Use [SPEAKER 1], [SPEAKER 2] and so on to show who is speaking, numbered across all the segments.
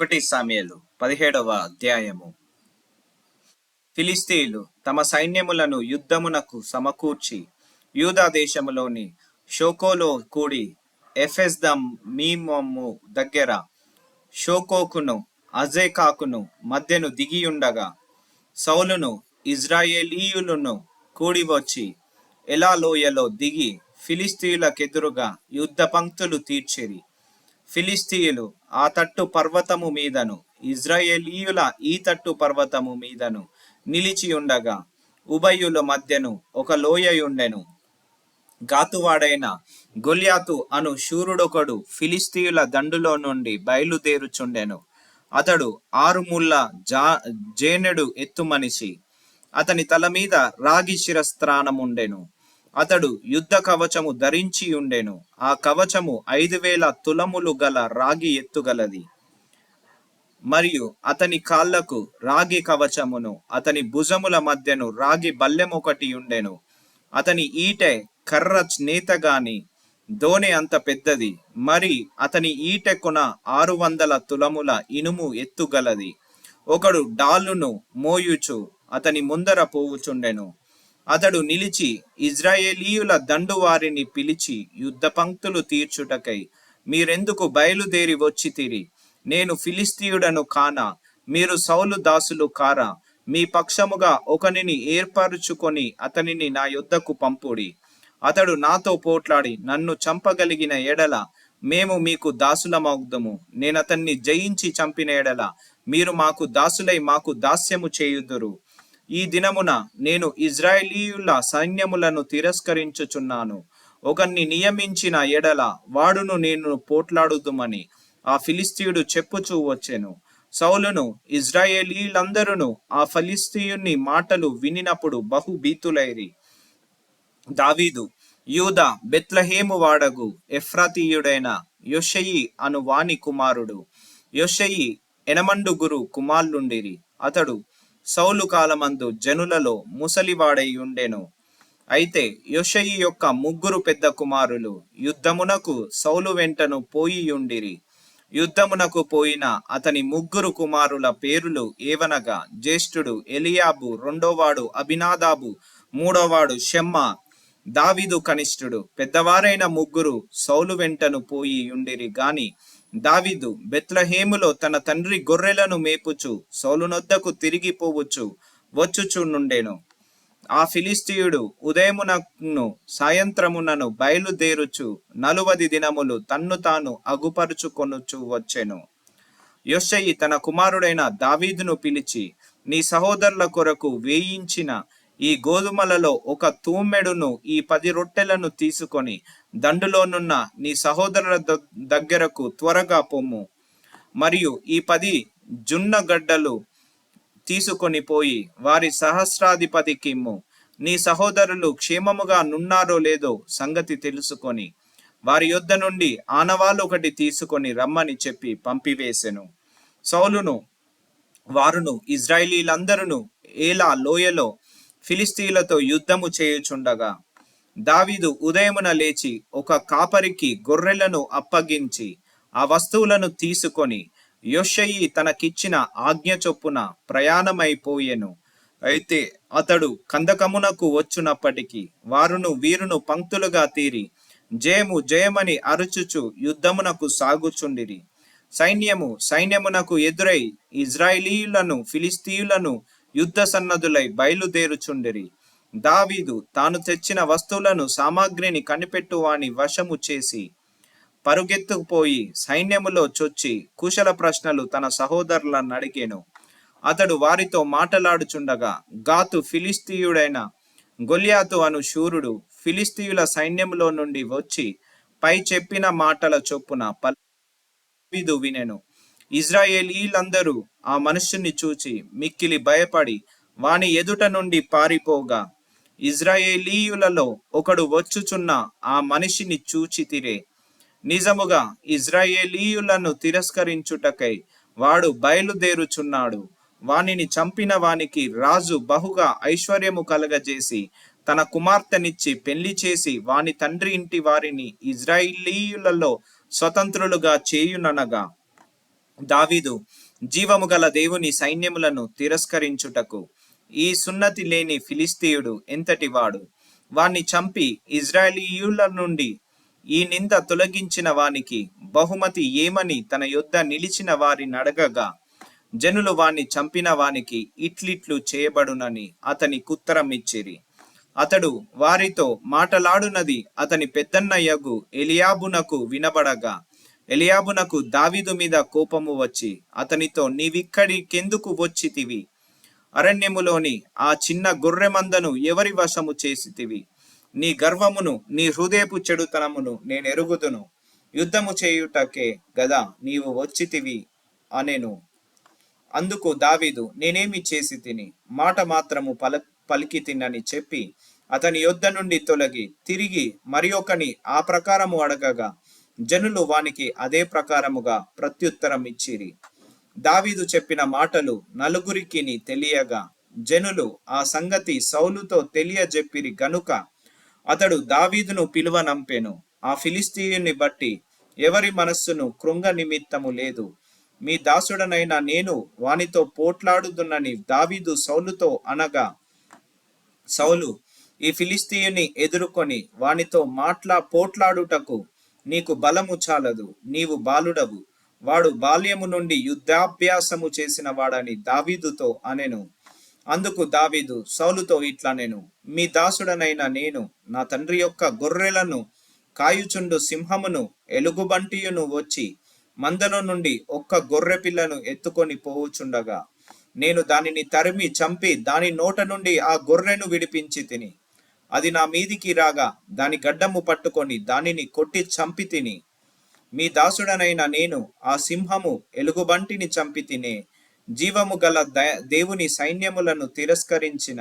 [SPEAKER 1] ఒకటి సామ్యుయేలు 17వ అధ్యాయము. ఫిలిష్తీయులు తమ సైన్యములను యుద్ధమునకు సమకూర్చి యూదా దేశములోని షోకోలో కూడి ఎఫెస్దమ్మీము దగ్గర షోకోకును అజేకాకును మధ్యను దిగియుండగా సౌలును ఇజ్రాయేలీయులను కూడివచ్చి ఎలా లోయలో దిగి ఫిలిష్తీయులకెదురుగా యుద్ధ పంక్తులు తీర్చిరి. ఫిలిష్తీయులు ఆ తట్టు పర్వతము మీదను ఇజ్రాయేలీయుల ఈ తట్టు పర్వతము మీదను నిలిచి ఉండగా ఉభయుల మధ్యను ఒక లోయయుండెను. గాతువాడైన గొల్యాతు అను శూరుడొకడు ఫిలిష్తీయుల దండులో నుండి బయలుదేరుచుండెను. అతడు 6 ముళ్ళ జేనెడు ఎత్తు మనిషి. అతని తల మీద రాగి శిరస్త్రాణముండెను. అతడు యుద్ధ కవచము ధరించి ఉండెను. ఆ కవచము 5,000 తులములు గల రాగి ఎత్తుగలది. మరియు అతని కాళ్లకు రాగి కవచమును, అతని భుజముల మధ్యను రాగి బల్లెమొకటి ఉండెను. అతని ఈటె కర్ర నేతగాని దోనె అంత పెద్దది. మరి అతని ఈటె కొన 600 తులముల ఇనుము ఎత్తుగలది. ఒకడు డాలును మోయుచు అతని ముందర పోవుచుండెను. అతడు నిలిచి ఇజ్రాయేలీయుల దండు వారిని పిలిచి యుద్ధ పంక్తులు తీర్చుటకై మీరెందుకు బయలుదేరి వచ్చితిరి? నేను ఫిలిష్తీయుడను కానా? మీరు సౌలు దాసులు కారా? మీ పక్షముగా ఒకనిని ఏర్పరుచుకొని అతనిని నా యొద్దకు పంపుడి. అతడు నాతో పోట్లాడి నన్ను చంపగలిగిన ఎడల మేము మీకు దాసులమగుదుము. నేనతన్ని జయించి చంపిన ఎడల మీరు మాకు దాసులై మాకు దాస్యము చేయుదురు. ఈ దినమున నేను ఇజ్రాయేలీయుల సైన్యములను తిరస్కరించుచున్నాను. ఒకన్ని నియమించిన ఎడల వాడును నేను పోట్లాడుదుమని ఆ ఫిలిష్తీయుడు చెప్పుచూ వచ్చెను. సౌలును ఇజ్రాయేలీలందరూ ఆ ఫిలిష్తీయుని మాటలు వినినప్పుడు బహు భీతులైరి. దావీదు యూదా బెత్లెహేము వాడగు ఎఫ్రాతీయుడైన యోషయి అను వాని కుమారుడు. యోషయి 8 కుమారులుండిరి. అతడు సౌలు కాలమందు జనులలో ముసలివాడై ఉండెను. అయితే యోషయి యొక్క 3 పెద్ద కుమారులు యుద్ధమునకు సౌలు వెంటను పోయియుండిరి. యుద్ధమునకు పోయిన అతని 3 కుమారుల పేరులు ఏవనగా జ్యేష్ఠుడు ఎలియాబు, రెండోవాడు అబినాదాబు, మూడోవాడు షమ్మా. దావీదు కనిష్ఠుడు. పెద్దవారైన 3 సౌలు వెంటను పోయి ఉండిరి గాని దావీదు బెత్లెహేములో తన తండ్రి గొర్రెలను మేపుచు సౌలునొద్దకు తిరిగిపోవచ్చు వచ్చుచునుండెను. ఆ ఫిలిష్తీయుడు ఉదయమునను సాయంత్రమునను బయలుదేరుచు 40 దినములు తన్ను తాను అగుపరుచుకొనుచు వచ్చెను. యోషయి తన కుమారుడైన దావీదును పిలిచి, నీ సహోదరుల కొరకు వేయించిన ఈ గోధుమలలో ఒక తూమెడును ఈ 10 రొట్టెలను తీసుకొని దండులోనున్న నీ సహోదరుల దగ్గరకు త్వరగా పొమ్ము. మరియు ఈ 10 జున్న గడ్డలు తీసుకొని పోయి వారి సహస్రాధిపతికిమ్ము. నీ సహోదరులు క్షేమముగా నున్నారో లేదో సంగతి తెలుసుకొని వారి యొద్ద నుండి ఆనవాలు ఒకటి తీసుకొని రమ్మని చెప్పి పంపివేసెను. సౌలును వారును ఇజ్రాయేలీలందరూ ఏలా లోయలో ఫిలిష్తీయులతో యుద్ధము చేయుచుండగా దావీదు ఉదయమున లేచి ఒక కాపరికి గొర్రెలను అప్పగించి ఆ వస్తువులను తీసుకొని యోషయి తనకిచ్చిన ఆజ్ఞ చొప్పున ప్రయాణమైపోయెను. అయితే అతడు కందకమునకు వచ్చునప్పటికీ వారును వీరును పంక్తులుగా తీరి జయము జయమని అరుచుచు యుద్ధమునకు సాగుచుండిరి. సైన్యమునకు ఎదురై ఇజ్రాయేలీయులను ఫిలిష్తీయులను యుద్ధ సన్నదులై బయలుదేరుచుండిరి. దావీదు తాను తెచ్చిన వస్తువులను సామాగ్రిని కనిపెట్టువాని వశము చేసి పరుగెత్తుకుపోయి సైన్యములో చొచ్చి కుశల ప్రశ్నలు తన సహోదరులను అడిగెను. అతడు వారితో మాటలాడుచుండగా గాతు ఫిలిష్తీయుడైన గొల్యాతు అను శూరుడు ఫిలిష్తీయుల సైన్యములో నుండి వచ్చి పై చెప్పిన మాటల చొప్పున దావీదు వినెను. ఇజ్రాయేలీలందరూ ఆ మనుష్యుని చూచి మిక్కిలి భయపడి వాని ఎదుట నుండి పారిపోగా ఇజ్రాయేలీయులలో ఒకడు వచ్చుచున్న ఆ మనిషిని చూచితిరే. నిజముగా ఇజ్రాయేలీయులను తిరస్కరించుటకై వాడు బయలుదేరుచున్నాడు. వానిని చంపిన వానికి రాజు బహుగా ఐశ్వర్యము కలగజేసి తన కుమార్తెనిచ్చి పెళ్లి చేసి వాని తండ్రి ఇంటి వారిని ఇజ్రాయేలీయులలో స్వతంత్రులుగా చేయుననగా దావీదు జీవము గల దేవుని సైన్యములను తిరస్కరించుటకు ఈ సున్నతి లేని ఫిలిస్తీయుడు ఎంతటివాడు, వాణ్ణి చంపి ఇజ్రాయేలీయుల నుండి ఈ నింద తొలగించిన వానికి బహుమతి ఏమని తన యొద్ద నిలిచిన వారిని అడగగా, జనులు వాణ్ణి చంపిన వానికి ఇట్లిట్లు చేయబడునని అతని కుత్తరం ఇచ్చిరి. అతడు వారితో మాటలాడునది అతని పెద్దన్నయ్యగు ఎలియాబునకు వినబడగా, ఎలియాబునకు దావీదు మీద కోపము వచ్చి అతనితో, నీవిక్కడికెందుకు వచ్చితివి? అరణ్యములోని ఆ చిన్న గొర్రెమందను ఎవరి వశము చేసితివి? నీ గర్వమును నీ హృదయపు చెడుతనమును నేనెరుగుదును. యుద్ధము చేయుటకే గదా నీవు వచ్చితివి అనెను. అందుకు దావీదు, నేనేమి చేసి తిని? మాట మాత్రము పలికి తినని చెప్పి అతని యొద్ద నుండి తొలగి తిరిగి మరి ఒకని ఆ ప్రకారము అడగగా, జనులు వానికి అదే ప్రకారముగా ప్రత్యుత్తరం ఇచ్చిరి. దావీదు చెప్పిన మాటలు నలుగురికి తెలియగా, జనులు ఆ సంగతి సౌలుతో తెలియజెప్పిరి గనుక అతడు దావీదును పిలువనంపెను. ఆ ఫిలిస్తీయుని బట్టి ఎవరి మనస్సును కృంగ నిమిత్తము లేదు. మీ దాసుడనైన నేను వానితో పోట్లాడుదునని దావీదు సౌలుతో అనగా, సౌలు, ఈ ఫిలిస్తీయుని ఎదుర్కొని వానితో పోట్లాడుటకు నీకు బలము చాలదు, నీవు బాలుడవు, వాడు బాల్యము నుండి యుద్ధాభ్యాసము చేసిన వాడని దావీదుతో అనెను. అందుకు దావీదు సౌలుతో ఇట్లనెను, మీ దాసుడనైన నేను నా తండ్రి యొక్క గొర్రెలను కాయుచుండు సింహమును ఎలుగుబంటియును వచ్చి మందలో నుండి ఒక్క గొర్రె పిల్లను ఎత్తుకొని పోవుచుండగా, నేను దానిని తరిమి చంపి దాని నోట నుండి ఆ గొర్రెను విడిపించి తిని, అది నా మీదికి రాగా దాని గడ్డము పట్టుకొని దానిని కొట్టి చంపి తిని, మీ దాసుడనైన నేను ఆ సింహము ఎలుగుబంటిని చంపి తినే. జీవము గల దేవుని సైన్యములను తిరస్కరించిన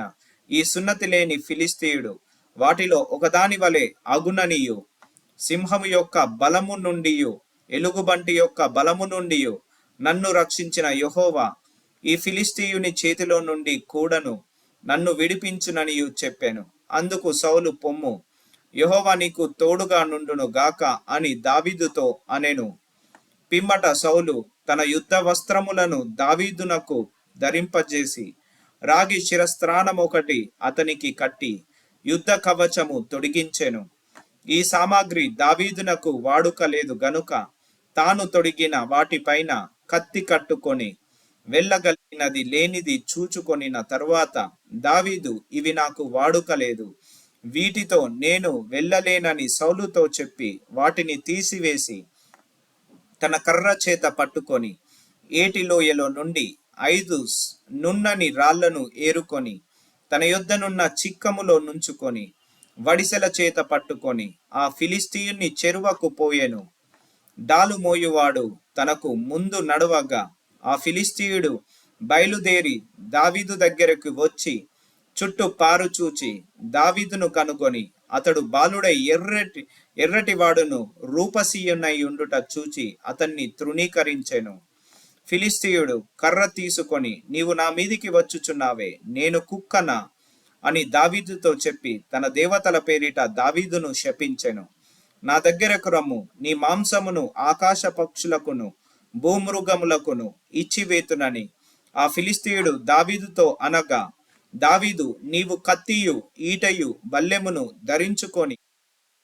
[SPEAKER 1] ఈ సున్నతి లేని ఫిలిస్తీయుడు వాటిలో ఒకదాని వలె అగుననియు, సింహము యొక్క బలము నుండి ఎలుగుబంటి యొక్క బలము నుండి నన్ను రక్షించిన యెహోవా ఈ ఫిలిస్తీయుని చేతిలో నుండి కూడాను నన్ను విడిపించుననియు చెప్పాను. అందుకు సౌలు, పొమ్ము, యెహోవా నీకు తోడుగా నుండును గాక అని దావీదుతో అనెను. పిమ్మట సౌలు తన యుద్ధ వస్త్రములను దావీదునకు ధరింపజేసి రాగి శిరస్త్రాణం ఒకటి అతనికి కట్టి యుద్ధ కవచము తొడిగించెను. ఈ సామాగ్రి దావీదునకు వాడుక లేదు గనుక తాను తొడిగిన వాటిపైన కత్తి కట్టుకొని వెళ్ళగలిగినది లేనిది చూచుకొనిన తరువాత దావీదు, ఇవి నాకు వాడుక లేదు, వీటితో నేను వెళ్ళలేనని సౌలుతో చెప్పి వాటిని తీసివేసి తన కర్ర చేత పట్టుకొని ఏటిలోయలో నుండి 5 నున్నని రాళ్లను ఏరుకొని తన యొద్దనున్న చిక్కములో నుంచుకొని వడిసెల చేత పట్టుకొని ఆ ఫిలిస్తీయుని చెరువకు పోయెను. డాలు మోయువాడు తనకు ముందు నడవగా ఆ ఫిలిస్తీయుడు బయలుదేరి దావీదు దగ్గరకు వచ్చి చుట్టూ పారుచూచి దావీదును కనుగొని అతడు బాలుడై ఎర్రటి వాడును రూపసీయునై ఉండుట చూచి అతన్ని తృణీకరించెను. ఫిలిస్తీయుడు కర్ర తీసుకొని, నీవు నా మీదికి వచ్చుచున్నావే, నేను కుక్కనా అని దావీదుతో చెప్పి తన దేవతల పేరిట దావీదును శపించెను. నా దగ్గరకు రమ్ము, నీ మాంసమును ఆకాశ పక్షులకును భూమృగములకును ఇచ్చివేతునని ఆ ఫిలిస్తీయుడు దావీదుతో అనగా, దావీదు, నీవు కత్తియు ఈటయు బల్లెమును ధరించుకొని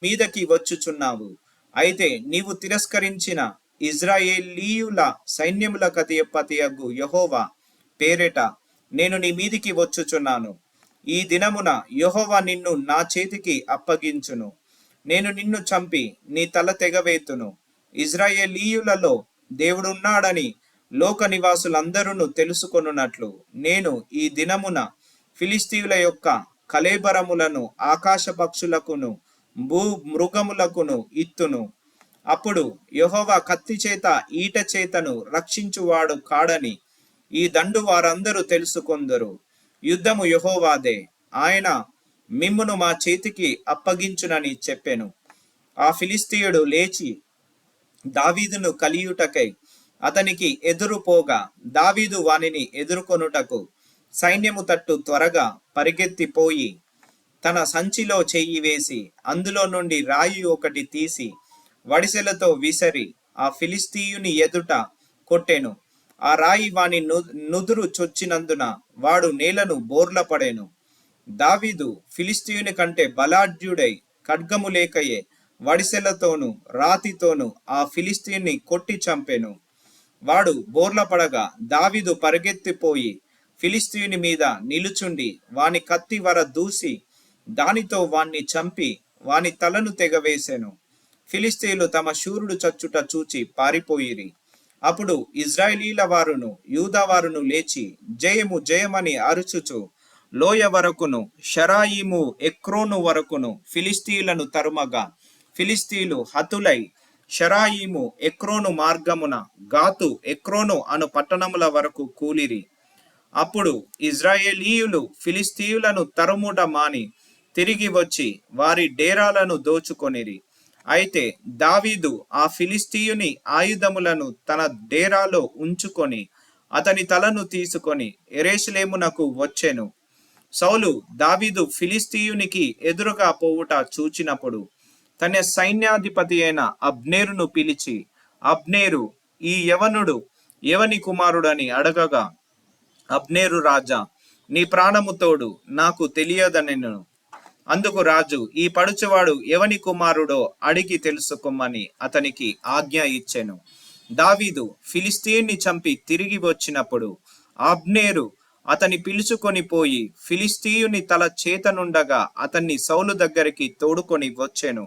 [SPEAKER 1] మీదకి వచ్చుచున్నావు. అయితే నీవు తిరస్కరించిన ఇజ్రాయేలీయుల సైన్యముల కధిపతియగు యెహోవా పేరిట నేను నీ మీదికి వచ్చుచున్నాను. ఈ దినమున యెహోవా నిన్ను నా చేతికి అప్పగించును. నేను నిన్ను చంపి నీ తల తెగవేతును. ఇజ్రాయేలీయులలో దేవుడున్నాడని లోక నివాసులందరూ తెలుసుకొనున్నట్లు నేను ఈ దినమున ఫిలిస్తీయుల యొక్క కళేబరములను ఆకాశ పక్షులకును భూ మృగములకును ఇత్తును. అప్పుడు యెహోవా కత్తి చేత ఈట చేతను రక్షించువాడు కాడని ఈ దండు వారందరూ తెలుసుకొందరు. యుద్ధము యెహోవాదే, ఆయన మిమ్మును మా చేతికి అప్పగించునని చెప్పెను. ఆ ఫిలిస్తీయుడు లేచి దావీదును కలియుటకై అతనికి ఎదురుపోగా దావీదు వానిని ఎదుర్కొనుటకు సైన్యము తట్టు త్వరగా పరిగెత్తిపోయి తన సంచిలో చెయ్యి వేసి అందులో నుండి రాయి ఒకటి తీసి వడిసెలతో విసరి ఆ ఫిలిస్తీయుని ఎదుట కొట్టెను. ఆ రాయి వాని నుదురు చొచ్చినందున వాడు నేలను బోర్ల పడెను. దావీదు ఫిలిష్తీయుని కంటే బలాఢ్యుడై ఖడ్గము లేకయే వడిసెలతోను రాతితోను ఆ ఫిలిష్తీయుని కొట్టి చంపెను. వాడు బోర్ల పడగా దావీదు పరిగెత్తిపోయి ఫిలిష్తీయుని మీద నిలుచుండి వాని కత్తి వర దూసి దానితో వాణ్ణి చంపి వాని తలను తెగవేసెను. ఫిలిష్తీయులు తమ శూరుడు చచ్చుట చూచి పారిపోయిరి. అప్పుడు ఇజ్రాయేలీల వారును యూదా వారును లేచి జయము జయమని అరుచుచు లోయ వరకును షరాయిము ఎక్రోను వరకును ఫిలిష్తీయులను తరుమగా ఫిలిష్తీయులు హతులై షరాయిము ఎక్రోను మార్గమున గాతు ఎక్రోను అను పట్టణముల వరకు కూలిరి. అప్పుడు ఇజ్రాయేలీయులు ఫిలిష్తీయులను తరుముట మాని తిరిగి వచ్చి వారి డేరాలను దోచుకొనిరి. అయితే దావీదు ఆ ఫిలిష్తీయుని ఆయుధములను తన డేరాలో ఉంచుకొని అతని తలను తీసుకొని యెరూషలేమునకు వచ్చెను. సౌలు దావీదు ఫిలిష్తీయునికి ఎదురుగా పోవుట చూచినప్పుడు తన సైన్యాధిపతి అయిన అబ్నేరును పిలిచి, అబ్నేరు, ఈ యవనుడు ఎవని కుమారుడని అడగగా, అబ్నేరు, రాజా, నీ ప్రాణము తోడు నాకు తెలియదనెను. అందుకు రాజు, ఈ పడుచువాడు ఎవని కుమారుడో అడిగి తెలుసుకోమని అతనికి ఆజ్ఞ ఇచ్చెను. దావీదు ఫిలిష్తీయుని చంపి తిరిగి వచ్చినప్పుడు అబ్నేరు అతని పిలుచుకొని పోయి ఫిలిష్తీయుని తల చేతనుండగా అతన్ని సౌలు దగ్గరికి తోడుకొని వచ్చెను.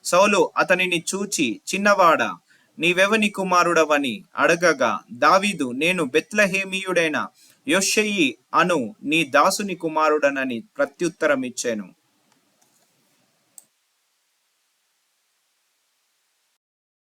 [SPEAKER 1] సౌలు అతనిని చూచి, చిన్నవాడా, నీవెవని కుమారుడవని అడగగా దావీదు, నేను బెత్లెహేమీయుడైన యెషయి అను నీ దాసుని కుమారుడనని ప్రత్యుత్తరం ఇచ్చెను.